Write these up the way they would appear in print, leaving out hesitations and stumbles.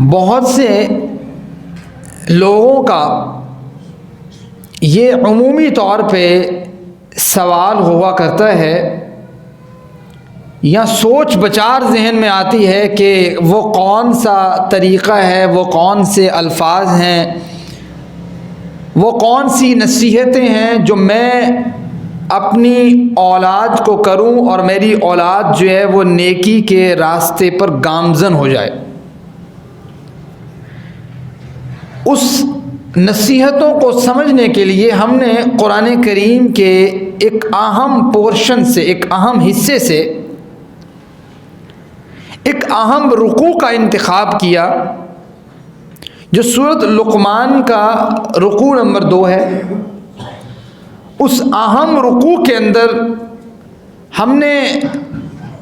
بہت سے لوگوں کا یہ عمومی طور پہ سوال ہوا کرتا ہے یا سوچ بچار ذہن میں آتی ہے کہ وہ کون سا طریقہ ہے، وہ کون سے الفاظ ہیں، وہ کون سی نصیحتیں ہیں جو میں اپنی اولاد کو کروں اور میری اولاد جو ہے وہ نیکی کے راستے پر گامزن ہو جائے۔ اس نصیحتوں کو سمجھنے کے لیے ہم نے قرآن کریم کے ایک اہم پورشن سے، ایک اہم حصے سے، ایک اہم رکوع کا انتخاب کیا جو سورۃ لقمان کا رکوع نمبر 2 ہے۔ اس اہم رکوع کے اندر ہم نے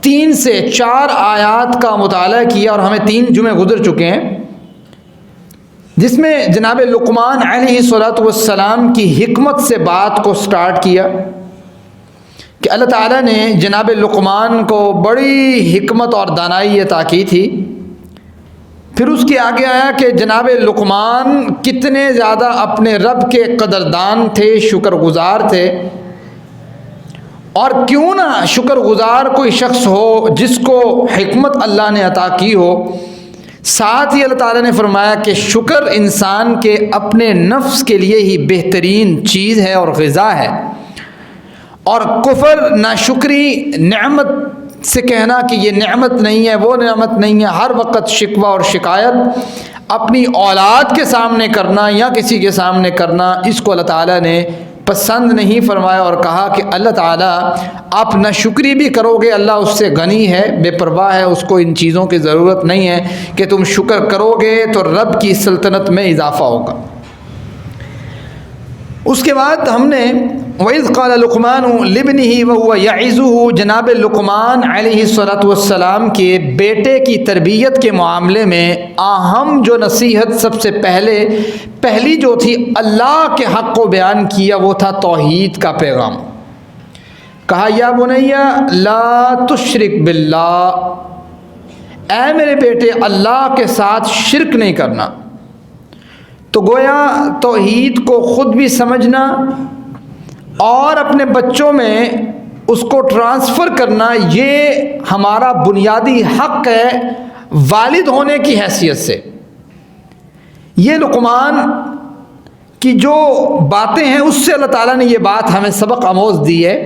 3 سے 4 آیات کا مطالعہ کیا اور ہمیں 3 جمعے گزر چکے ہیں، جس میں جناب لقمان علیہ السلام کی حکمت سے بات کو سٹارٹ کیا کہ اللہ تعالیٰ نے جناب لقمان کو بڑی حکمت اور دانائی عطا کی تھی۔ پھر اس کے آگے آیا کہ جناب لقمان کتنے زیادہ اپنے رب کے قدردان تھے، شکر گزار تھے، اور کیوں نہ شکر گزار کوئی شخص ہو جس کو حکمت اللہ نے عطا کی ہو۔ ساتھ ہی اللہ تعالیٰ نے فرمایا کہ شکر انسان کے اپنے نفس کے لیے ہی بہترین چیز ہے اور غذا ہے، اور کفر ناشکری، نعمت سے کہنا کہ یہ نعمت نہیں ہے، وہ نعمت نہیں ہے، ہر وقت شکوہ اور شکایت اپنی اولاد کے سامنے کرنا یا کسی کے سامنے کرنا، اس کو اللہ تعالیٰ نے پسند نہیں فرمایا اور کہا کہ اللہ تعالیٰ آپ ناشکری بھی کرو گے، اللہ اس سے غنی ہے، بے پرواہ ہے، اس کو ان چیزوں کی ضرورت نہیں ہے کہ تم شکر کرو گے تو رب کی سلطنت میں اضافہ ہوگا۔ اس کے بعد ہم نے وَإِذْ قَالَ لُقْمَانُ لِابْنِهِ وَهُوَ يَعِظُهُ جناب لقمان علیہ السلام کے بیٹے کی تربیت کے معاملے میں اہم جو نصیحت سب سے پہلی جو تھی اللہ کے حق کو بیان کیا، وہ تھا توحید کا پیغام۔ کہا یا بنیا لا تشرک باللہ، اے میرے بیٹے اللہ کے ساتھ شرک نہیں کرنا۔ تو گویا توحید کو خود بھی سمجھنا اور اپنے بچوں میں اس کو ٹرانسفر کرنا، یہ ہمارا بنیادی حق ہے والد ہونے کی حیثیت سے۔ یہ لقمان کی جو باتیں ہیں اس سے اللہ تعالیٰ نے یہ بات ہمیں سبق آموز دی ہے۔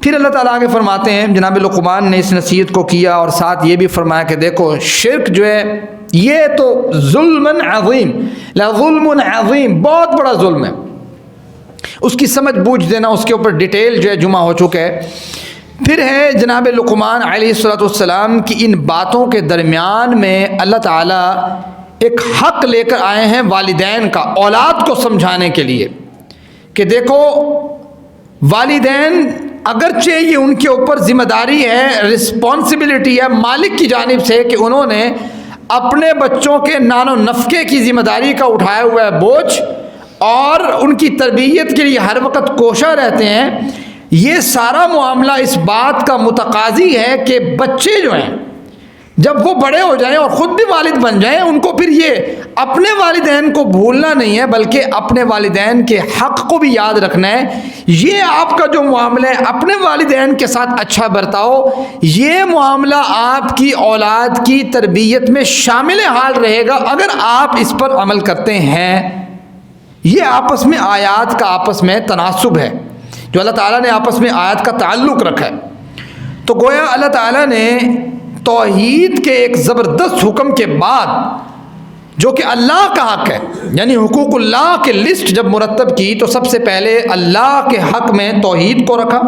پھر اللہ تعالیٰ آگے فرماتے ہیں، جناب لقمان نے اس نصیحت کو کیا اور ساتھ یہ بھی فرمایا کہ دیکھو شرک جو ہے یہ تو ظلم عظیم، لظلم عظیم، بہت بڑا ظلم ہے۔ اس کی سمجھ بوجھ دینا، اس کے اوپر ڈیٹیل جو ہے جمع ہو چکا ہے۔ پھر ہے جناب لقمان علیہ السلام کی ان باتوں کے درمیان میں اللہ تعالیٰ ایک حق لے کر آئے ہیں والدین کا، اولاد کو سمجھانے کے لیے کہ دیکھو والدین اگرچہ یہ ان کے اوپر ذمہ داری ہے، رسپانسبلٹی ہے مالک کی جانب سے کہ انہوں نے اپنے بچوں کے نان و نفقے کی ذمہ داری کا اٹھایا ہوا ہے بوجھ، اور ان کی تربیت کے لیے ہر وقت کوشاں رہتے ہیں۔ یہ سارا معاملہ اس بات کا متقاضی ہے کہ بچے جو ہیں جب وہ بڑے ہو جائیں اور خود بھی والد بن جائیں، ان کو پھر یہ اپنے والدین کو بھولنا نہیں ہے بلکہ اپنے والدین کے حق کو بھی یاد رکھنا ہے۔ یہ آپ کا جو معاملہ ہے اپنے والدین کے ساتھ اچھا برتاؤ، یہ معاملہ آپ کی اولاد کی تربیت میں شامل حال رہے گا اگر آپ اس پر عمل کرتے ہیں۔ یہ آپس میں آیات کا آپس میں تناسب ہے جو اللہ تعالیٰ نے آپس میں آیات کا تعلق رکھا ہے۔ تو گویا اللہ تعالیٰ نے توحید کے ایک زبردست حکم کے بعد جو کہ اللہ کا حق ہے، یعنی حقوق اللہ کے لسٹ جب مرتب کی تو سب سے پہلے اللہ کے حق میں توحید کو رکھا۔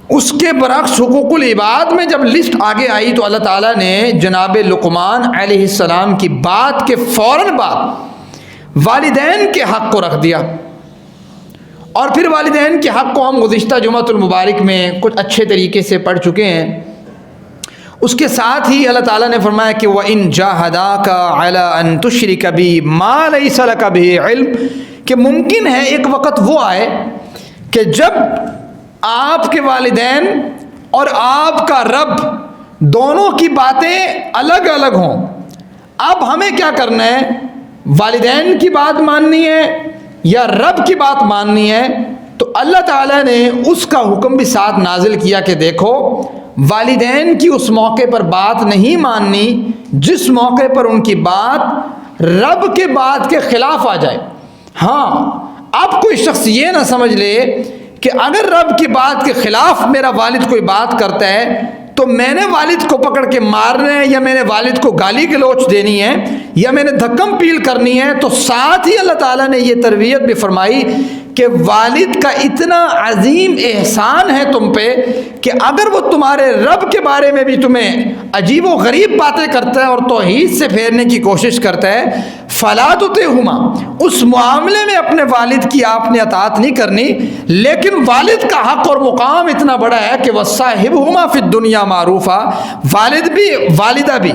اس کے برعکس حقوق العباد میں جب لسٹ آگے آئی تو اللہ تعالیٰ نے جناب لقمان علیہ السلام کی بات کے فوراً بعد والدین کے حق کو رکھ دیا۔ اور پھر والدین کے حق کو ہم گزشتہ جمعۃ المبارک میں کچھ اچھے طریقے سے پڑھ چکے ہیں۔ اس کے ساتھ ہی اللہ تعالیٰ نے فرمایا کہ وَإِن جَاهَدَاكَ عَلَىٰ أَن تُشْرِكَ بِي مَا لَيْسَ لَكَ بِهِ عِلْمٌ، کہ ممکن ہے ایک وقت وہ آئے کہ جب آپ کے والدین اور آپ کا رب دونوں کی باتیں الگ الگ ہوں، اب ہمیں کیا کرنا ہے؟ والدین کی بات ماننی ہے یا رب کی بات ماننی ہے؟ تو اللہ تعالیٰ نے اس کا حکم بھی ساتھ نازل کیا کہ دیکھو والدین کی اس موقع پر بات نہیں ماننی جس موقع پر ان کی بات رب کے بات کے خلاف آ جائے۔ ہاں، اب کوئی شخص یہ نہ سمجھ لے کہ اگر رب کی بات کے خلاف میرا والد کوئی بات کرتا ہے تو میں نے والد کو پکڑ کے مارنا ہے یا میں نے والد کو گالی گلوچ دینی ہے یا میں نے دھکم پیل کرنی ہے۔ تو ساتھ ہی اللہ تعالیٰ نے یہ تربیت بھی فرمائی کہ والد کا اتنا عظیم احسان ہے تم پہ کہ اگر وہ تمہارے رب کے بارے میں بھی تمہیں عجیب و غریب باتیں کرتا ہے اور توحید سے پھیرنے کی کوشش کرتا ہے، فلا تطعهما، اس معاملے میں اپنے والد کی آپ نے اطاعت نہیں کرنی، لیکن والد کا حق اور مقام اتنا بڑا ہے کہ وصاحبهما فی الدنیا معروفا، والد بھی والدہ بھی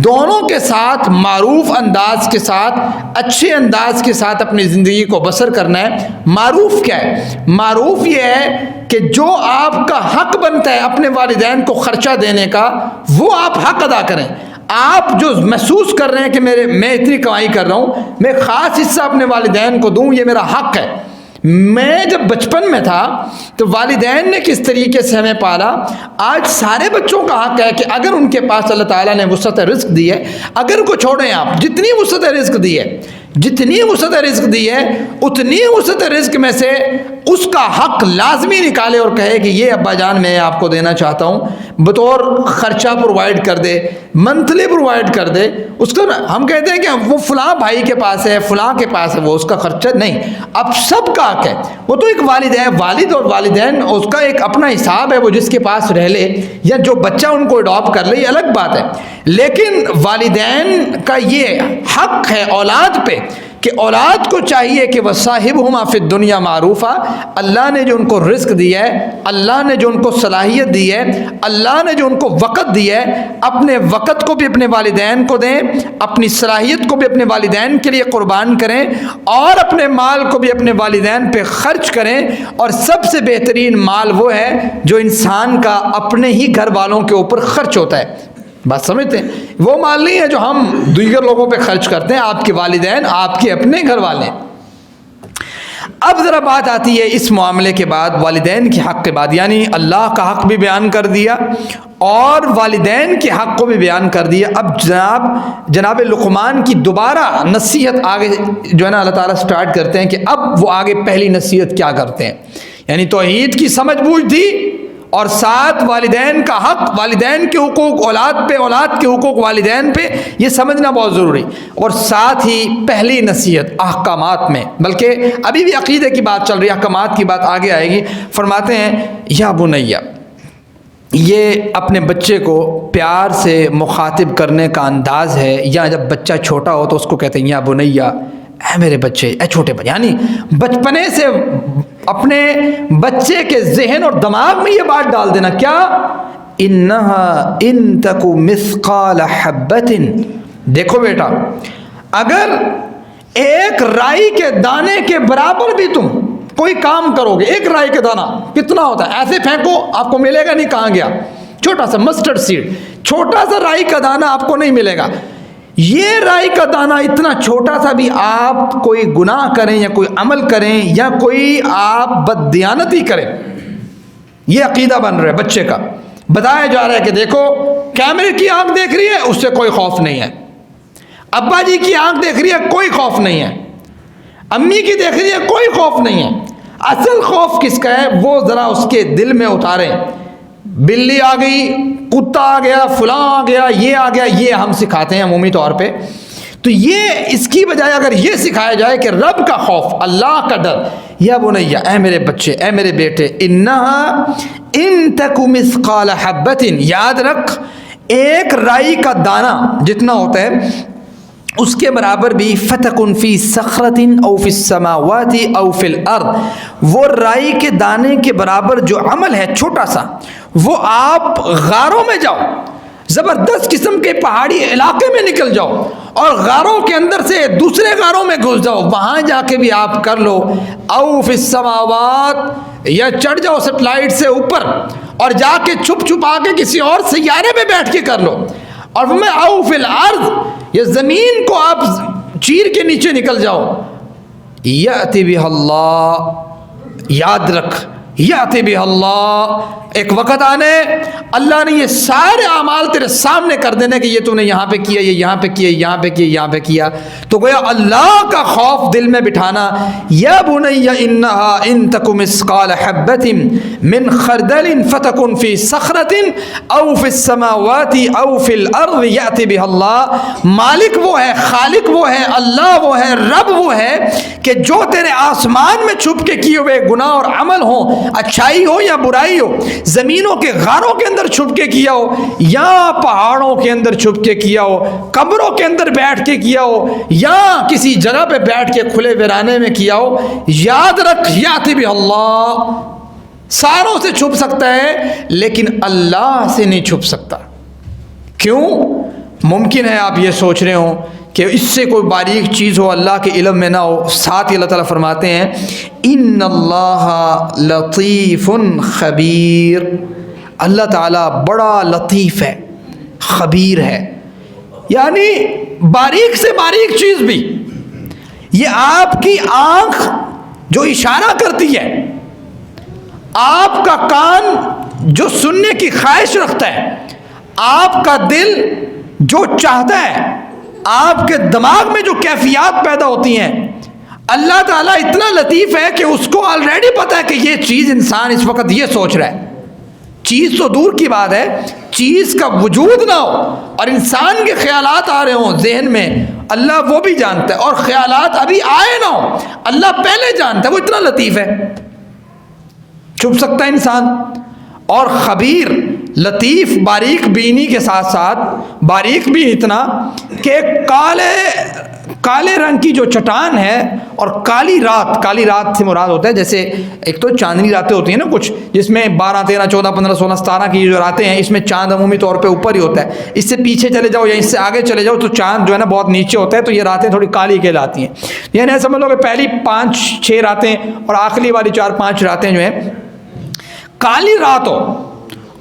دونوں کے ساتھ معروف انداز کے ساتھ، اچھے انداز کے ساتھ اپنی زندگی کو بسر کرنا ہے۔ معروف کیا ہے؟ معروف یہ ہے کہ جو آپ کا حق بنتا ہے اپنے والدین کو خرچہ دینے کا، وہ آپ حق ادا کریں۔ آپ جو محسوس کر رہے ہیں کہ میں اتنی کمائی کر رہا ہوں، میں خاص حصہ اپنے والدین کو دوں، یہ میرا حق ہے۔ میں جب بچپن میں تھا تو والدین نے کس طریقے سے ہمیں پالا، آج سارے بچوں کا حق ہے کہ اگر ان کے پاس اللہ تعالیٰ نے وسعت رزق دی ہے، اگر کو چھوڑیں آپ جتنی وسعت رزق دی ہے، جتنی وسعت رزق دی ہے اتنی وسعت رزق میں سے اس کا حق لازمی نکالے اور کہے کہ یہ ابا جان میں آپ کو دینا چاہتا ہوں، بطور خرچہ پرووائڈ کر دے، منتھلی پرووائڈ کر دے۔ اس کا ہم کہتے ہیں کہ وہ فلاں بھائی کے پاس ہے، فلاں کے پاس ہے، وہ اس کا خرچہ نہیں، اب سب کا حق ہے۔ وہ تو ایک والد ہے، والد اور والدین اس کا ایک اپنا حساب ہے، وہ جس کے پاس رہ لے یا جو بچہ ان کو اڈاپٹ کر لے، یہ الگ بات ہے، لیکن والدین کا یہ حق ہے اولاد پہ کہ اولاد کو چاہیے کہ وصاحبہما فی الدنیا معروفا، اللہ نے جو ان کو رزق دیا ہے، اللہ نے جو ان کو صلاحیت دی ہے، اللہ نے جو ان کو وقت دیا ہے، اپنے وقت کو بھی اپنے والدین کو دیں، اپنی صلاحیت کو بھی اپنے والدین کے لیے قربان کریں اور اپنے مال کو بھی اپنے والدین پہ خرچ کریں۔ اور سب سے بہترین مال وہ ہے جو انسان کا اپنے ہی گھر والوں کے اوپر خرچ ہوتا ہے۔ بات سمجھتے ہیں؟ وہ مال نہیں ہے جو ہم دیگر لوگوں پہ خرچ کرتے ہیں، آپ کے والدین آپ کے اپنے گھر والے۔ اب ذرا بات آتی ہے اس معاملے کے بعد والدین کے حق کے بعد، یعنی اللہ کا حق بھی بیان کر دیا اور والدین کے حق کو بھی بیان کر دیا۔ اب جناب لقمان کی دوبارہ نصیحت آگے جو ہے نا اللہ تعالیٰ سٹارٹ کرتے ہیں کہ اب وہ آگے پہلی نصیحت کیا کرتے ہیں، یعنی توحید کی سمجھ بوجھ تھی اور ساتھ والدین کا حق، والدین کے حقوق اولاد پہ، اولاد کے حقوق والدین پہ، یہ سمجھنا بہت ضروری، اور ساتھ ہی پہلی نصیحت احکامات میں، بلکہ ابھی بھی عقیدے کی بات چل رہی ہے، احکامات کی بات آگے آئے گی۔ فرماتے ہیں یا بنیہ، یہ اپنے بچے کو پیار سے مخاطب کرنے کا انداز ہے، یا جب بچہ چھوٹا ہو تو اس کو کہتے ہیں یا بنیہ، اے میرے بچے، اے چھوٹے بچے، یعنی بچپنے سے اپنے بچے کے ذہن اور دماغ میں یہ بات ڈال دینا، کیا انہا ان تک مثقال حبۃ، دیکھو بیٹا اگر ایک رائی کے دانے کے برابر بھی تم کوئی کام کرو گے، ایک رائی کا دانہ کتنا ہوتا ہے، ایسے پھینکو آپ کو ملے گا نہیں، کہاں گیا، چھوٹا سا مسٹرڈ سیڈ، چھوٹا سا رائی کا دانہ آپ کو نہیں ملے گا۔ یہ رائی کا دانہ اتنا چھوٹا سا بھی آپ کوئی گناہ کریں یا کوئی عمل کریں یا کوئی آپ بددیانتی کریں، یہ عقیدہ بن رہا ہے بچے کا، بتایا جا رہا ہے کہ دیکھو کیمرے کی آنکھ دیکھ رہی ہے اس سے کوئی خوف نہیں ہے، ابا جی کی آنکھ دیکھ رہی ہے کوئی خوف نہیں ہے، امی کی دیکھ رہی ہے کوئی خوف نہیں ہے، اصل خوف کس کا ہے وہ ذرا اس کے دل میں اتاریں۔ بلی آ گئی، کتا آ گیا، فلاں آ گیا، یہ آ گیا، یہ ہم سکھاتے ہیں عمومی طور پہ، تو یہ اس کی بجائے اگر یہ سکھایا جائے کہ رب کا خوف، اللہ کا ڈر، یا بنیہ، اے میرے بچے، اے میرے بیٹے، انہا ان تک مثقال حبۃ، یاد رکھ ایک رائی کا دانہ جتنا ہوتا ہے اس کے برابر بھی فتکن فی صخرۃ او فی السماوات او فی الارض، وہ رائی کے دانے کے برابر جو عمل ہے چھوٹا سا، وہ آپ غاروں میں جاؤ، زبردست قسم کے پہاڑی علاقے میں نکل جاؤ اور غاروں کے اندر سے دوسرے غاروں میں گھس جاؤ، وہاں جا کے بھی آپ کر لو، او فی السماوات، یا چڑھ جاؤ سیٹلائٹ سے اوپر اور جا کے چھپ چھپا کے کسی اور سیارے پہ بیٹھ کے کر لو، اور میں او فی الارض، یا زمین کو آپ چیر کے نیچے نکل جاؤ، یأتی بہ اللہ، یاد رکھ یأتی بہ اللہ، ایک وقت آنے اللہ نے یہ سارے اعمال تیرے سامنے کر دینے کہ یہ تو نے یہاں پہ کیا، یہ یہاں پہ کیا، یہاں پہ کیا، یہاں پہ کیا، تو گویا اللہ کا خوف دل میں بٹھانا۔ یا بنی انہا ان تک مثقال حبۃ من خردل فتکن فی صخرۃ او فی السماوات او فی الارض یأتی بہ اللہ۔ مالک وہ ہے، خالق وہ ہے، اللہ وہ ہے، رب وہ ہے کہ جو تیرے آسمان میں چھپ کے کیے ہوئے گناہ اور عمل ہوں، اچھائی ہو یا برائی ہو، زمینوں کے غاروں کے اندر چھپ کے کیا ہو یا پہاڑوں کے اندر چھپ کے کیا ہو، قبروں کے اندر بیٹھ کے کیا ہو یا کسی جگہ پہ بیٹھ کے کھلے ویرانے میں کیا ہو، یاد رکھ یأتی بہ اللہ۔ ساروں سے چھپ سکتا ہے لیکن اللہ سے نہیں چھپ سکتا۔ کیوں؟ ممکن ہے آپ یہ سوچ رہے ہوں کہ اس سے کوئی باریک چیز ہو اللہ کے علم میں نہ ہو، ساتھ ہی اللہ تعالیٰ فرماتے ہیں ان اللہ لطیف خبیر، اللہ تعالیٰ بڑا لطیف ہے، خبیر ہے، یعنی باریک سے باریک چیز بھی، یہ آپ کی آنکھ جو اشارہ کرتی ہے، آپ کا کان جو سننے کی خواہش رکھتا ہے، آپ کا دل جو چاہتا ہے، آپ کے دماغ میں جو کیفیات پیدا ہوتی ہیں، اللہ تعالیٰ اتنا لطیف ہے کہ اس کو آلریڈی پتا ہے کہ یہ چیز انسان اس وقت یہ سوچ رہا ہے۔ چیز تو دور کی بات ہے، چیز کا وجود نہ ہو اور انسان کے خیالات آ رہے ہوں ذہن میں، اللہ وہ بھی جانتا ہے، اور خیالات ابھی آئے نہ ہو، اللہ پہلے جانتا ہے، وہ اتنا لطیف ہے۔ چھپ سکتا ہے انسان؟ اور خبیر، لطیف، باریک بینی کے ساتھ ساتھ باریک بھی اتنا کہ ایک کالے رنگ کی جو چٹان ہے اور کالی رات سے مراد ہوتا ہے، جیسے ایک تو چاندنی راتیں ہوتی ہیں نا کچھ، جس میں 12 13 14 15 16 17 کی جو راتیں ہیں، اس میں چاند عمومی طور پہ اوپر ہی ہوتا ہے، اس سے پیچھے چلے جاؤ یا اس سے آگے چلے جاؤ تو چاند جو ہے نا بہت نیچے ہوتا ہے، تو یہ راتیں تھوڑی کالی کہلاتی ہیں۔ یعنی سمجھ لو کہ پہلی 5 6 راتیں اور آخری والی 4 5 راتیں جو ہیں کالی رات ہو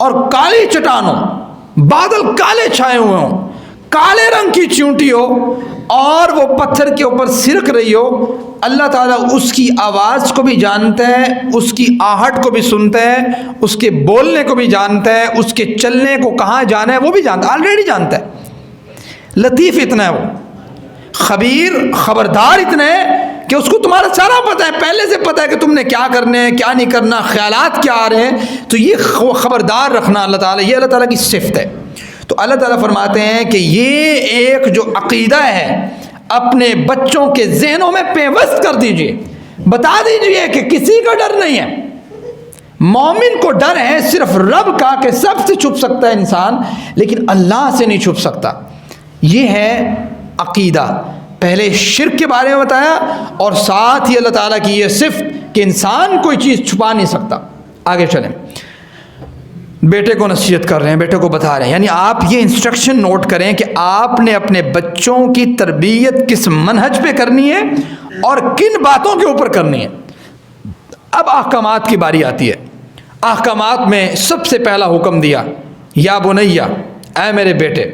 اور کالی چٹان ہو، بادل کالے چھائے ہوئے ہوں، کالے رنگ کی چونٹی ہو اور وہ پتھر کے اوپر سرک رہی ہو، اللہ تعالیٰ اس کی آواز کو بھی جانتا ہے، اس کی آہٹ کو بھی سنتا ہے، اس کے بولنے کو بھی جانتا ہے، اس کے چلنے کو کہاں جانا ہے وہ بھی جانتا ہے، آلریڈی جانتا ہے۔ لطیف اتنا ہے وہ، خبیر خبردار اتنا ہے کہ اس کو تمہارا سارا پتہ ہے، پہلے سے پتہ ہے کہ تم نے کیا کرنا ہے، کیا نہیں کرنا، خیالات کیا آ رہے ہیں، تو یہ خبردار رکھنا اللہ تعالیٰ، یہ اللہ تعالیٰ کی صفت ہے۔ تو اللہ تعالیٰ فرماتے ہیں کہ یہ ایک جو عقیدہ ہے اپنے بچوں کے ذہنوں میں پیوست کر دیجئے، بتا دیجئے کہ کسی کا ڈر نہیں ہے، مومن کو ڈر ہے صرف رب کا کہ سب سے چھپ سکتا ہے انسان لیکن اللہ سے نہیں چھپ سکتا۔ یہ ہے عقیدہ، پہلے شرک کے بارے میں بتایا اور ساتھ ہی اللہ تعالیٰ کی یہ صفت کہ انسان کوئی چیز چھپا نہیں سکتا۔ آگے چلیں، بیٹے کو نصیحت کر رہے ہیں، بیٹے کو بتا رہے ہیں، یعنی آپ یہ انسٹرکشن نوٹ کریں کہ آپ نے اپنے بچوں کی تربیت کس منہج پہ کرنی ہے اور کن باتوں کے اوپر کرنی ہے۔ اب احکامات کی باری آتی ہے۔ احکامات میں سب سے پہلا حکم دیا یا بنیہ، اے میرے بیٹے۔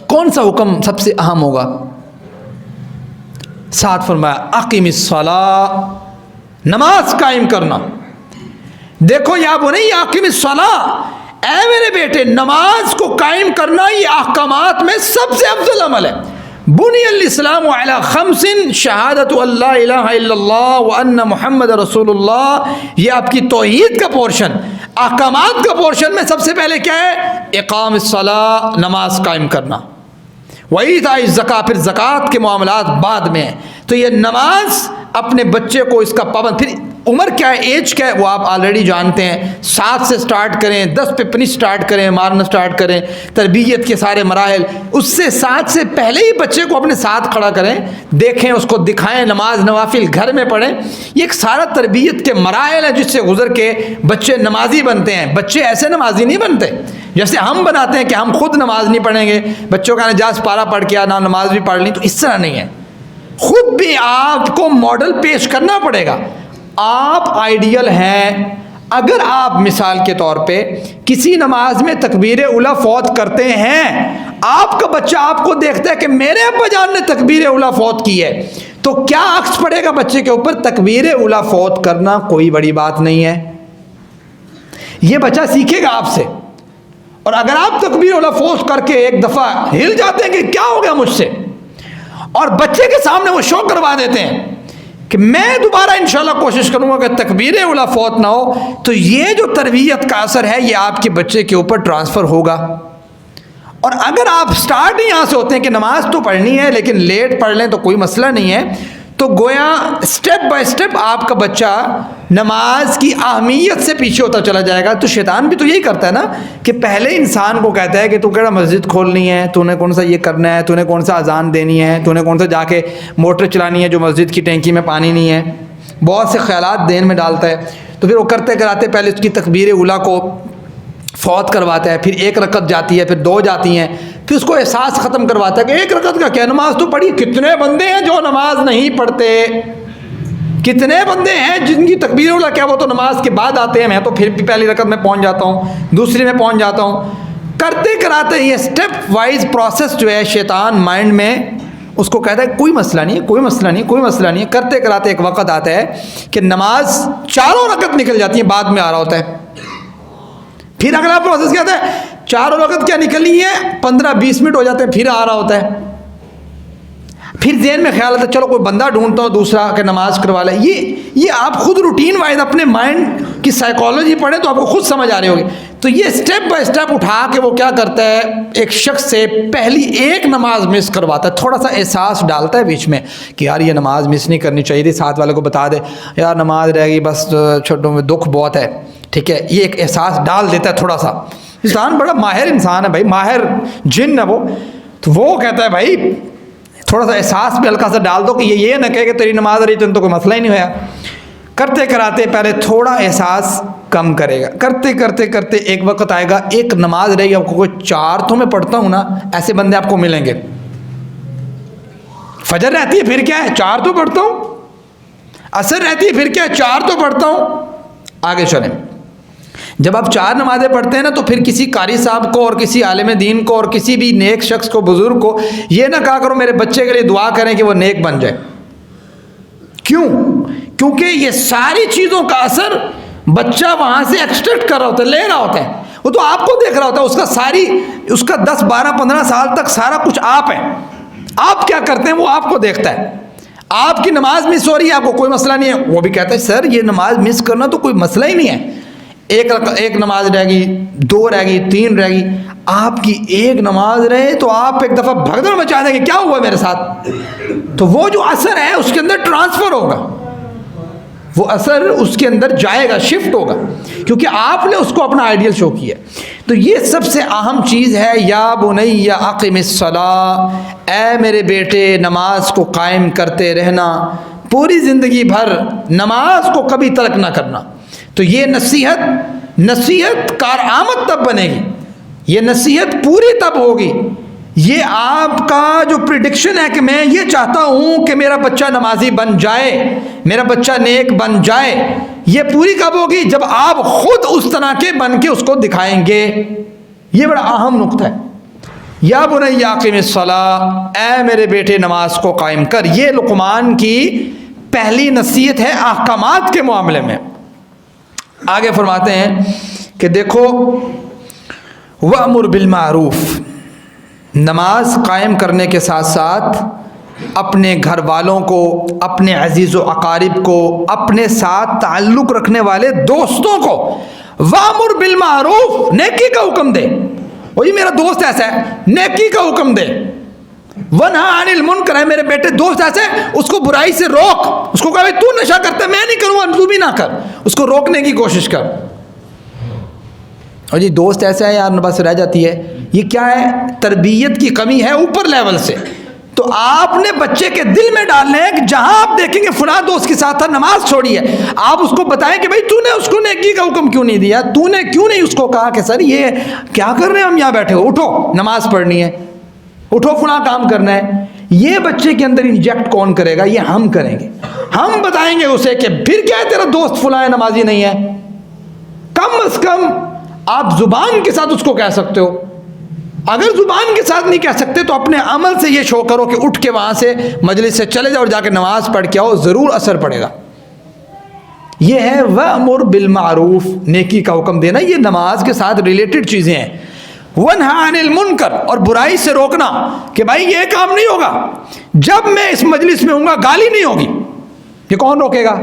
کون سا حکم سب سے اہم ہوگا؟ ساتھ فرمایا اقیم الصلاۃ، نماز قائم کرنا۔ دیکھو یا بنیہ اقیم الصلاۃ، اے میرے بیٹے نماز کو قائم کرنا یہ احکامات میں سب سے افضل عمل ہے۔ بنی الاسلام علی خمس، شہادت اللہ الہ الا اللہ وان محمد رسول اللہ، یہ آپ کی توحید کا پورشن، احکامات کا پورشن میں سب سے پہلے کیا ہے؟ اقام الصلاۃ، نماز قائم کرنا۔ وَإِيتَاءِ الزَّكَاةِ، پھر زکوٰۃ کے معاملات بعد میں۔ تو یہ نماز اپنے بچے کو اس کا پابند، پھر عمر کیا ہے، ایج کیا ہے، وہ آپ آلریڈی جانتے ہیں، 7 سے سٹارٹ کریں، 10 پہ پنش سٹارٹ کریں، مارنا سٹارٹ کریں، تربیت کے سارے مراحل، اس سے 7 سے پہلے ہی بچے کو اپنے ساتھ کھڑا کریں، دیکھیں، اس کو دکھائیں، نماز نوافل گھر میں پڑھیں۔ یہ ایک سارا تربیت کے مراحل ہیں جس سے گزر کے بچے نمازی بنتے ہیں۔ بچے ایسے نمازی نہیں بنتے جیسے ہم بناتے ہیں کہ ہم خود نماز نہیں پڑھیں گے، بچوں کا نجاز پارا پڑھ کے نہ نماز بھی پڑھ لی، تو اس طرح نہیں ہے۔ خود بھی آپ کو ماڈل پیش کرنا پڑے گا۔ آپ آئیڈیل ہیں، اگر آپ مثال کے طور پہ کسی نماز میں تکبیر اولیٰ فوت کرتے ہیں، آپ کا بچہ آپ کو دیکھتا ہے کہ میرے ابا جان نے تکبیر اولیٰ فوت کی ہے، تو کیا عکس پڑے گا بچے کے اوپر؟ تکبیر اولیٰ فوت کرنا کوئی بڑی بات نہیں ہے، یہ بچہ سیکھے گا آپ سے۔ اور اگر آپ تکبیر اولیٰ فوت کر کے ایک دفعہ ہل جاتے ہیں کہ کیا ہو گیا مجھ سے، اور بچے کے سامنے وہ شو کروا دیتے ہیں کہ میں دوبارہ انشاءاللہ کوشش کروں گا کہ تکبیر اولیٰ فوت نہ ہو، تو یہ جو تربیت کا اثر ہے یہ آپ کے بچے کے اوپر ٹرانسفر ہوگا۔ اور اگر آپ سٹارٹ ہی یہاں سے ہوتے ہیں کہ نماز تو پڑھنی ہے لیکن لیٹ پڑھ لیں تو کوئی مسئلہ نہیں ہے، تو گویا سٹیپ بائی سٹیپ آپ کا بچہ نماز کی اہمیت سے پیچھے ہوتا چلا جائے گا۔ تو شیطان بھی تو یہی کرتا ہے نا کہ پہلے انسان کو کہتا ہے کہ تو کہڑا مسجد کھولنی ہے، تو نے کون سا یہ کرنا ہے، تو نے کون سا اذان دینی ہے، تو نے کون سا جا کے موٹر چلانی ہے جو مسجد کی ٹینکی میں پانی نہیں ہے، بہت سے خیالات ذہن میں ڈالتا ہے۔ تو پھر وہ کرتے کراتے پہلے اس کی تکبیر اولیٰ کو فوت کرواتا ہے، پھر ایک رکعت جاتی ہے، پھر دو جاتی ہیں، پھر اس کو احساس ختم کرواتا ہے کہ ایک رکعت کا کیا، نماز تو پڑھی۔ کتنے بندے ہیں جو نماز نہیں پڑھتے، کتنے بندے ہیں جن کی تکبیر اولیٰ کیا وہ تو نماز کے بعد آتے ہیں، میں تو پھر بھی پہلی رکعت میں پہنچ جاتا ہوں، دوسری میں پہنچ جاتا ہوں۔ کرتے کراتے یہ سٹیپ وائز پروسیس جو ہے شیطان مائنڈ میں اس کو کہتا ہے کوئی مسئلہ نہیں ہے، کوئی مسئلہ نہیں ہے، کوئی مسئلہ نہیں ہے۔ کرتے کراتے ایک وقت آتا ہے کہ نماز چاروں رکعت نکل جاتی ہیں، بعد میں آ رہا ہوتا ہے۔ پھر اگلا پروسیس کیا ہوتا ہے، چاروں وقت کیا نکلنی ہے، 15-20 منٹ ہو جاتے ہیں، پھر آ رہا ہوتا ہے۔ پھر ذہن میں خیال آتا ہے چلو کوئی بندہ ڈھونڈتا ہوں دوسرا کہ نماز کروا لے۔ یہ آپ خود روٹین وائز اپنے مائنڈ کی سائیکالوجی پڑھیں تو آپ کو خود سمجھ آ رہی ہوگی۔ تو یہ سٹیپ بائی سٹیپ اٹھا کے وہ کیا کرتا ہے، ایک شخص سے پہلی ایک نماز مس کرواتا ہے، تھوڑا سا احساس ڈالتا ہے بیچ میں کہ یار یہ نماز مس نہیں کرنی چاہیے تھی، ساتھ والے کو بتا دے یار نماز رہ گئی بس چھوٹوں میں دکھ بہت ہے، ٹھیک ہے، یہ ایک احساس ڈال دیتا ہے تھوڑا سا۔ انسان بڑا ماہر انسان ہے بھائی، ماہر جن ہے وہ، تو وہ کہتا ہے بھائی تھوڑا سا احساس بھی ہلکا سا ڈال دو کہ یہ نہ کہے کہ تیری نماز رہی تو کوئی مسئلہ ہی نہیں ہوا۔ کرتے کراتے پہلے تھوڑا احساس کم کرے گا، کرتے کرتے کرتے ایک وقت آئے گا ایک نماز رہی آپ کو کوئی 4 تو میں پڑھتا ہوں نا، ایسے بندے آپ کو ملیں گے۔ فجر رہتی ہے پھر کیا ہے 4 تو پڑھتا ہوں، عصر رہتی ہے پھر کیا ہے 4 تو پڑھتا ہوں۔ آگے چلیں، جب آپ 4 نمازیں پڑھتے ہیں نا تو پھر کسی قاری صاحب کو اور کسی عالم دین کو اور کسی بھی نیک شخص کو، بزرگ کو یہ نہ کہا کرو میرے بچے کے لیے دعا کریں کہ وہ نیک بن جائے۔ کیوں؟ کیونکہ یہ ساری چیزوں کا اثر بچہ وہاں سے ایکسٹریکٹ کر رہا ہوتا ہے، لے رہا ہوتا ہے، وہ تو آپ کو دیکھ رہا ہوتا ہے، اس کا 10 12 15 سال تک سارا کچھ آپ ہے، آپ کیا کرتے ہیں وہ آپ کو دیکھتا ہے۔ آپ کی نماز مس ہو رہی ہے، آپ کو کوئی مسئلہ نہیں ہے، وہ بھی کہتا ہے سر یہ نماز مس کرنا تو کوئی مسئلہ ہی نہیں ہے، ایک نماز رہ گئی، 2 رہ گئی، 3 رہ گئی، آپ کی ایک نماز رہے تو آپ ایک دفعہ بھگدڑ مچا دیں گے کیا ہوا میرے ساتھ۔ تو وہ جو اثر ہے اس کے اندر ٹرانسفر ہوگا، وہ اثر اس کے اندر جائے گا، شفٹ ہوگا، کیونکہ آپ نے اس کو اپنا آئیڈیل شو کیا۔ تو یہ سب سے اہم چیز ہے، یا بنی اقم الصلاۃ، اے میرے بیٹے نماز کو قائم کرتے رہنا، پوری زندگی بھر نماز کو کبھی ترک نہ کرنا۔ تو یہ نصیحت کارآمد تب بنے گی، یہ نصیحت پوری تب ہوگی، یہ آپ کا جو پریڈکشن ہے کہ میں یہ چاہتا ہوں کہ میرا بچہ نمازی بن جائے، میرا بچہ نیک بن جائے، یہ پوری کب ہوگی؟ جب آپ خود اس طرح کے بن کے اس کو دکھائیں گے۔ یہ بڑا اہم نقطہ ہے، یا بنی اقم الصلاۃ، اے میرے بیٹے نماز کو قائم کر۔ یہ لقمان کی پہلی نصیحت ہے احکامات کے معاملے میں۔ آگے فرماتے ہیں کہ دیکھو وَأْمُرْ بِالْمَعْرُوفِ، نماز قائم کرنے کے ساتھ ساتھ اپنے گھر والوں کو، اپنے عزیز و اقارب کو، اپنے ساتھ تعلق رکھنے والے دوستوں کو وَأْمُرْ بِالْمَعْرُوفِ، نیکی کا حکم دے۔ وہ یہ میرا دوست ایسا ہے، نیکی کا حکم دے۔ وَنْهَا عَنِ الْمُنْكَرِ، ہے میرے بیٹے دوست ایسے اس کو برائی سے روک، اس کو کہا تو نشہ کرتا ہے میں نہیں کروں گا، تو بھی نہ کر، اس کو روکنے کی کوشش کر۔ اور یہ دوست ایسا ہے یار بس رہ جاتی ہے، یہ کیا ہے؟ تربیت کی کمی ہے اوپر لیول سے۔ تو آپ نے بچے کے دل میں ڈالنا ہے کہ جہاں آپ دیکھیں گے فلاں دوست کے ساتھ تھا نماز چھوڑی ہے، آپ اس کو بتائیں کہ بھائی تو نے اس کو نیکی کا حکم کیوں نہیں دیا، تو نے کیوں نہیں اس کو کہا کہ سر یہ کیا کر رہے ہیں ہم یہاں بیٹھے ہو، اٹھو نماز پڑھنی ہے، اٹھو فلاں کام کرنا ہے۔ یہ بچے کے اندر انجیکٹ کون کرے گا؟ یہ ہم کریں گے، ہم بتائیں گے اسے کہ پھر کیا ہے تیرا دوست فلاں نمازی نہیں ہے، کم از کم آپ زبان کے ساتھ اس کو کہہ سکتے ہو. اگر زبان کے ساتھ نہیں کہہ سکتے تو اپنے عمل سے یہ شو کرو کہ اٹھ کے وہاں سے مجلس سے چلے جاؤ اور جا کے نماز پڑھ کے آؤ, ضرور اثر پڑے گا. یہ ہے وَأْمُرْ بِالْمَعْرُوف, نیکی کا حکم دینا. یہ نماز کے ساتھ ریلیٹڈ چیزیں ہیں. وَنْهَا عَنِ الْمُنْكَرِ, اور برائی سے روکنا کہ بھائی یہ کام نہیں ہوگا. جب میں اس مجلس میں ہوں گا گالی نہیں ہوگی. یہ کون روکے گا؟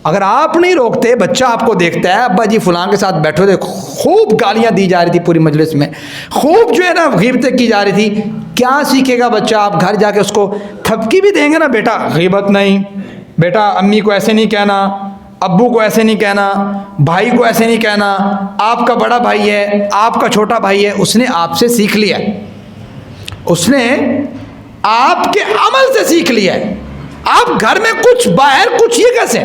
اگر آپ نہیں روکتے, بچہ آپ کو دیکھتا ہے ابا جی فلاں کے ساتھ بیٹھے تھے, خوب گالیاں دی جا رہی تھی پوری مجلس میں, خوب جو ہے نا غیبتیں کی جا رہی تھی, کیا سیکھے گا بچہ؟ آپ گھر جا کے اس کو تھپکی بھی دیں گے نا, بیٹا غیبت نہیں, بیٹا امی کو ایسے نہیں کہنا, ابو کو ایسے نہیں کہنا, بھائی کو ایسے نہیں کہنا, آپ کا بڑا بھائی ہے, آپ کا چھوٹا بھائی ہے, اس نے آپ سے سیکھ لیا, اس نے آپ کے عمل سے سیکھ لیا ہے. آپ گھر میں کچھ باہر کچھ, یہ کیسے؟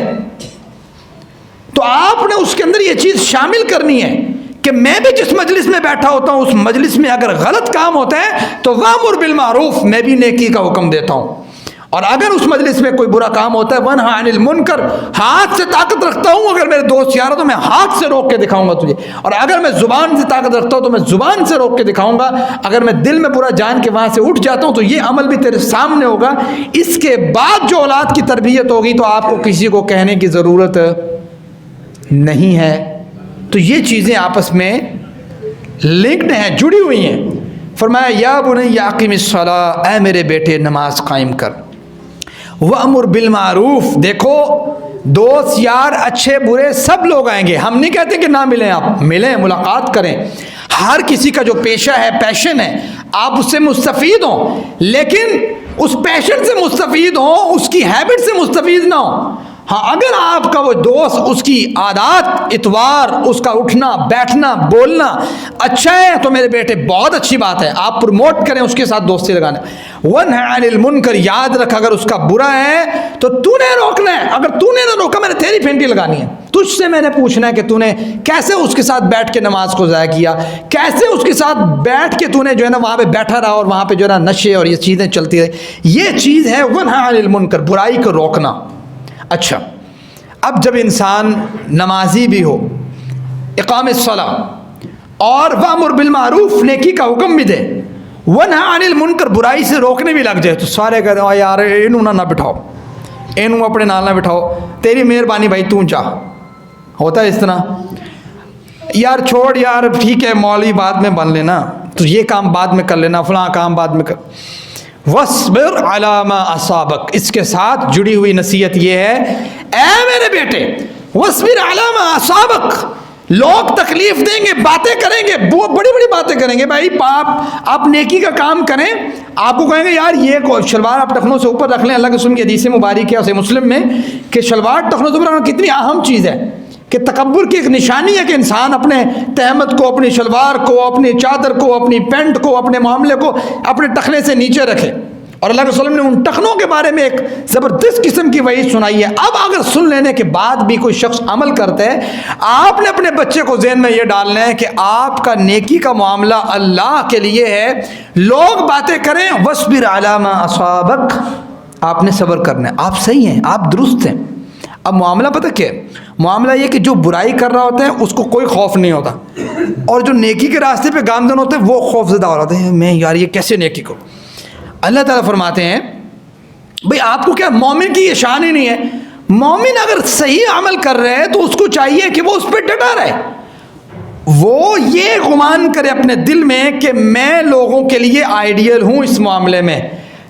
تو آپ نے اس کے اندر یہ چیز شامل کرنی ہے کہ میں بھی جس مجلس میں بیٹھا ہوتا ہوں اس مجلس میں اگر غلط کام ہوتا ہے تو وَأْمُرْ بِالْمَعْرُوف, میں بھی نیکی کا حکم دیتا ہوں. اور اگر اس مجلس میں کوئی برا کام ہوتا ہے وَنْهَا عَنِ الْمُنْكَرِ, ہاتھ سے طاقت رکھتا ہوں, اگر میرے دوست یار ہو تو میں ہاتھ سے روک کے دکھاؤں گا تجھے, اور اگر میں زبان سے طاقت رکھتا ہوں تو میں زبان سے روک کے دکھاؤں گا. اگر میں دل میں برا جان کے وہاں سے اٹھ جاتا ہوں تو یہ عمل بھی تیرے سامنے ہوگا. اس کے بعد جو اولاد کی تربیت ہوگی تو آپ کو کسی کو کہنے کی ضرورت نہیں ہے. تو یہ چیزیں آپس میں لنکڈ ہیں, جڑی ہوئی ہیں. فرمایا یا بنی اقم الصلاۃ, اے میرے بیٹے نماز قائم کر. وَأْمُرْ بِالْمَعْرُوف, دیکھو دوست یار اچھے برے سب لوگ آئیں گے, ہم نہیں کہتے کہ نہ ملیں, آپ ملیں, ملاقات کریں. ہر کسی کا جو پیشہ ہے, پیشن ہے, آپ اس سے مستفید ہوں, لیکن اس پیشن سے مستفید ہوں, اس کی ہیبٹ سے مستفید نہ ہوں. ہاں اگر آپ کا وہ دوست, اس کی عادات, اتوار, اس کا اٹھنا بیٹھنا بولنا اچھا ہے تو میرے بیٹے بہت اچھی بات ہے, آپ پروموٹ کریں اس کے ساتھ دوستی لگانے. وَنْهَا عَنِ الْمُنْكَرِ, یاد رکھ اگر اس کا برا ہے تو تو نے روکنا ہے. اگر تو نے نہ روکا میں نے تیری پھینٹی لگانی ہے. تجھ سے میں نے پوچھنا ہے کہ تو نے کیسے اس کے ساتھ بیٹھ کے نماز کو ضائع کیا, کیسے اس کے ساتھ بیٹھ کے تو نے جو ہے نا وہاں پہ بیٹھا رہا اور وہاں پہ جو ہے نا نشے اور یہ چیزیں چلتی رہی. یہ چیز ہے وَنْهَا عَنِ الْمُنْكَرِ, برائی کو روکنا. اچھا, اب جب انسان نمازی بھی ہو, اقام الصلاۃ, اور وَأْمُرْ بِالْمَعْرُوف, نیکی کا حکم بھی دے, وَنْهَا عَنِ الْمُنْكَرِ, برائی سے روکنے بھی لگ جائے, تو سارے کہتے ہیں یار اینوں نہ بٹھاؤ, اینوں اپنے نال نہ بٹھاؤ, تیری مہربانی بھائی تو جا. ہوتا ہے اس طرح, یار چھوڑ یار ٹھیک ہے مولوی بعد میں بن لینا, تو یہ کام بعد میں کر لینا, فلاں کام بعد میں کر. وَاصْبِرْ عَلَىٰ مَا أَصَابَكَ, اس کے ساتھ جڑی ہوئی نصیحت یہ ہے, اے میرے بیٹے وَاصْبِرْ عَلَىٰ مَا أَصَابَكَ, لوگ تکلیف دیں گے, باتیں کریں گے, بڑی بڑی باتیں کریں گے. بھائی آپ نیکی کا کام کریں, آپ کو کہیں گے یار یہ شلوار آپ ٹخنوں سے اوپر رکھ لیں. اللہ کے رسول کی حدیث مبارک ہے صحیح مسلم میں کہ شلوار ٹخنوں سے اوپر رکھنا کتنی اہم چیز ہے, کہ تکبر کی ایک نشانی ہے کہ انسان اپنے تہمت کو, اپنی شلوار کو, اپنی چادر کو, اپنی پینٹ کو, اپنے معاملے کو اپنے ٹخنے سے نیچے رکھے. اور اللہ کے رسول نے ان ٹخنوں کے بارے میں ایک زبردست قسم کی وعید سنائی ہے. اب اگر سن لینے کے بعد بھی کوئی شخص عمل کرتا ہے, آپ نے اپنے بچے کو ذہن میں یہ ڈالنا ہے کہ آپ کا نیکی کا معاملہ اللہ کے لیے ہے. لوگ باتیں کریں, وَاصْبِرْ عَلَىٰ مَا أَصَابَكَ, آپ نے صبر کرنا ہے, آپ صحیح ہیں, آپ درست ہیں. اب معاملہ پتہ کیا ہے, معاملہ یہ کہ جو برائی کر رہا ہوتا ہے اس کو کوئی خوف نہیں ہوتا, اور جو نیکی کے راستے پہ گامزن ہوتے ہیں وہ خوف زدہ ہو رہے ہیں, میں یار یہ کیسے نیکی کروں. اللہ تعالیٰ فرماتے ہیں بھئی آپ کو کیا مومن کی یہ شان ہی نہیں ہے. مومن اگر صحیح عمل کر رہے ہیں تو اس کو چاہیے کہ وہ اس پہ ڈٹا رہے, وہ یہ گمان کرے اپنے دل میں کہ میں لوگوں کے لیے آئیڈیل ہوں اس معاملے میں,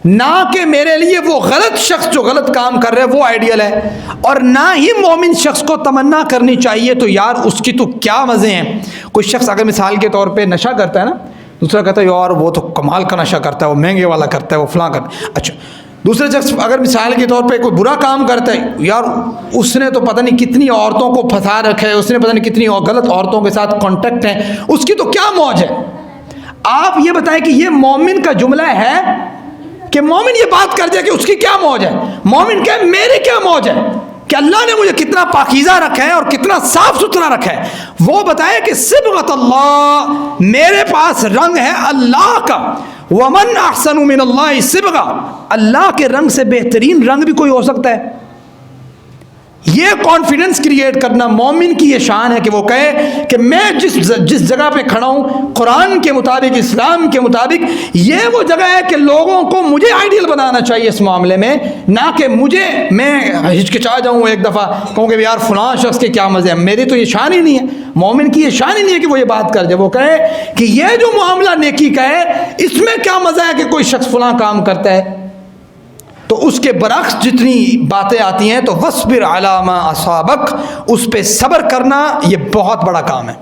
نہ کہ میرے لیے وہ غلط شخص جو غلط کام کر رہے وہ آئیڈیل ہے. اور نہ ہی مومن شخص کو تمنا کرنی چاہیے تو یار اس کی تو کیا مزے ہیں. کوئی شخص اگر مثال کے طور پہ نشہ کرتا ہے نا, دوسرا کہتا ہے یار وہ تو کمال کا نشہ کرتا ہے, وہ مہنگے والا کرتا ہے, وہ فلاں کرتا ہے. اچھا, دوسرے شخص اگر مثال کے طور پہ کوئی برا کام کرتا ہے, یار اس نے تو پتہ نہیں کتنی عورتوں کو پھنسا رکھا ہے, اس نے پتہ نہیں کتنی غلط عورتوں کے ساتھ کانٹیکٹ ہیں, اس کی تو کیا موج ہے. آپ یہ بتائیں کہ یہ مومن کا جملہ ہے کہ مومن یہ بات کر دے کہ اس کی کیا موج ہے. مومن کہے میری کیا موج ہے, کہ اللہ نے مجھے کتنا پاکیزہ رکھا ہے اور کتنا صاف ستھرا رکھا ہے. وہ بتائے کہ صبغۃ اللہ, میرے پاس رنگ ہے اللہ کا. ومن احسن من اللہ صبغہ, اللہ کے رنگ سے بہترین رنگ بھی کوئی ہو سکتا ہے. یہ کانفیڈنس کریٹ کرنا مومن کی یہ شان ہے کہ وہ کہے کہ میں جس جگہ پہ کھڑا ہوں قرآن کے مطابق، اسلام کے مطابق، یہ وہ جگہ ہے کہ لوگوں کو مجھے آئیڈیل بنانا چاہیے اس معاملے میں، نہ کہ میں ہچکچا جاؤں ایک دفعہ کہوں کہ یار فلاں شخص کے کیا مزے ہیں، میری تو یہ شان ہی نہیں ہے، مومن کی یہ شان ہی نہیں ہے کہ وہ یہ بات کر جائے، وہ کہے کہ یہ جو معاملہ نیکی کا ہے اس میں کیا مزہ ہے کہ کوئی شخص فلاں کام کرتا ہے۔ تو اس کے برعکس جتنی باتیں آتی ہیں تو وَاصْبِرْ عَلَىٰ مَا أَصَابَكَ، اس پہ صبر کرنا یہ بہت بڑا کام ہے،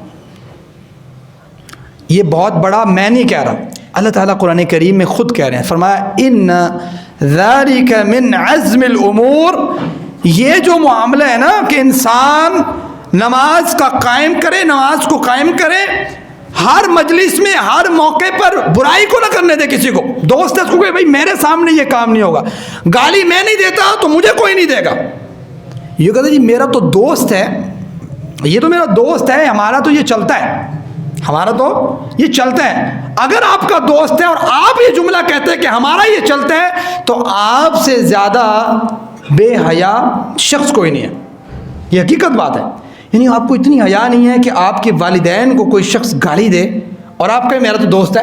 یہ بہت بڑا، میں نہیں کہہ رہا، اللہ تعالیٰ قرآن کریم میں خود کہہ رہے ہیں، فرمایا اِنَّ ذَلِكَ مِنْ عَزْمِ الْأُمُورِ، یہ جو معاملہ ہے نا کہ انسان نماز کا قائم کرے، نماز کو قائم کرے، ہر مجلس میں ہر موقع پر برائی کو نہ کرنے دے کسی کو، دوست ہے اس کو کہ بھائی میرے سامنے یہ کام نہیں ہوگا، گالی میں نہیں دیتا تو مجھے کوئی نہیں دے گا، یہ کہتا جی میرا تو دوست ہے، یہ تو میرا دوست ہے، ہمارا تو یہ چلتا ہے، ہمارا تو یہ چلتا ہے۔ اگر آپ کا دوست ہے اور آپ یہ جملہ کہتے ہیں کہ ہمارا یہ چلتا ہے تو آپ سے زیادہ بے حیا شخص کوئی نہیں ہے، یہ حقیقت بات ہے۔ یعنی آپ کو اتنی حیا نہیں ہے کہ آپ کے والدین کو کوئی شخص گالی دے اور آپ کہیں میرا تو دوست ہے،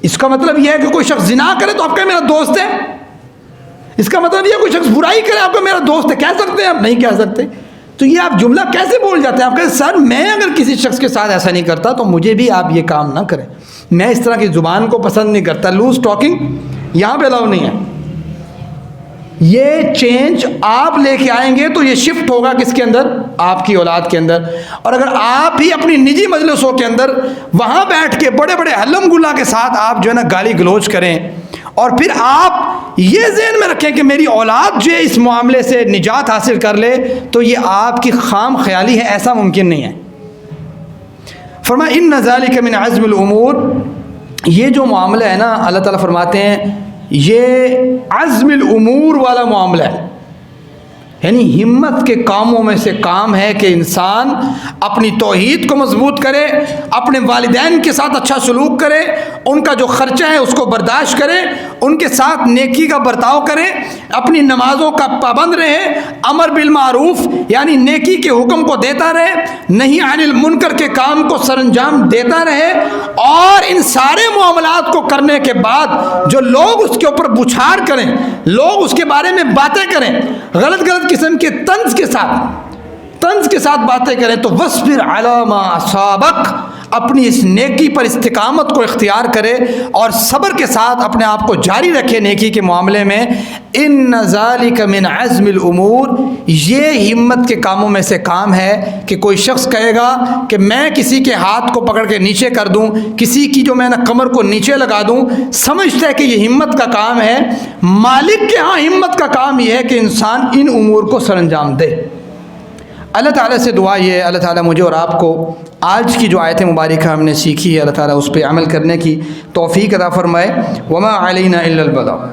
اس کا مطلب یہ ہے کہ کوئی شخص زنا کرے تو آپ کہیں میرا دوست ہے، اس کا مطلب یہ ہے کوئی شخص برائی کرے آپ کہیں میرا دوست ہے، کہہ سکتے ہیں آپ؟ نہیں کہہ سکتے۔ تو یہ آپ جملہ کیسے بول جاتے ہیں؟ آپ کہیں سر میں اگر کسی شخص کے ساتھ ایسا نہیں کرتا تو مجھے بھی آپ یہ کام نہ کریں، میں اس طرح کی زبان کو پسند نہیں کرتا، لوز ٹاکنگ یہاں پہ الاؤ نہیں ہے۔ یہ چینج آپ لے کے آئیں گے تو یہ شفٹ ہوگا کس کے اندر؟ آپ کی اولاد کے اندر۔ اور اگر آپ ہی اپنی نجی مجلسوں کے اندر وہاں بیٹھ کے بڑے بڑے حلم گلا کے ساتھ آپ جو ہے نا گالی گلوچ کریں اور پھر آپ یہ ذہن میں رکھیں کہ میری اولاد جو ہے اس معاملے سے نجات حاصل کر لے، تو یہ آپ کی خام خیالی ہے، ایسا ممکن نہیں ہے۔ فرمایا ان ذالک من عزم الامور، یہ جو معاملہ ہے نا اللہ تعالیٰ فرماتے ہیں یہ عزم الامور والا معاملہ ہے، یعنی ہمت کے کاموں میں سے کام ہے کہ انسان اپنی توحید کو مضبوط کرے، اپنے والدین کے ساتھ اچھا سلوک کرے، ان کا جو خرچہ ہے اس کو برداشت کرے، ان کے ساتھ نیکی کا برتاؤ کرے، اپنی نمازوں کا پابند رہے، امر بالمعروف یعنی نیکی کے حکم کو دیتا رہے، نہی عن المنکر کے کام کو سر انجام دیتا رہے، اور ان سارے معاملات کو کرنے کے بعد جو لوگ اس کے اوپر بچھاڑ کریں، لوگ اس کے بارے میں باتیں کریں، غلط قسم کے طنز کے ساتھ باتیں کریں، تو وَاصْبِرْ عَلَىٰ مَا أَصَابَكَ، اپنی اس نیکی پر استقامت کو اختیار کرے اور صبر کے ساتھ اپنے آپ کو جاری رکھے نیکی کے معاملے میں۔ ان ذالک من عزم الامور، یہ ہمت کے کاموں میں سے کام ہے کہ کوئی شخص کہے گا کہ میں کسی کے ہاتھ کو پکڑ کے نیچے کر دوں، کسی کی جو میں نے کمر کو نیچے لگا دوں، سمجھتا ہے کہ یہ ہمت کا کام ہے۔ مالک کے ہاں ہمت کا کام یہ ہے کہ انسان ان امور کو سر انجام دے۔ اللہ تعالیٰ سے دعا یہ ہے اللہ تعالیٰ مجھے اور آپ کو آج کی جو آیت مبارکہ ہم نے سیکھی ہے اللہ تعالیٰ اس پہ عمل کرنے کی توفیق عطا فرمائے۔ وما علینا الا البلاغ۔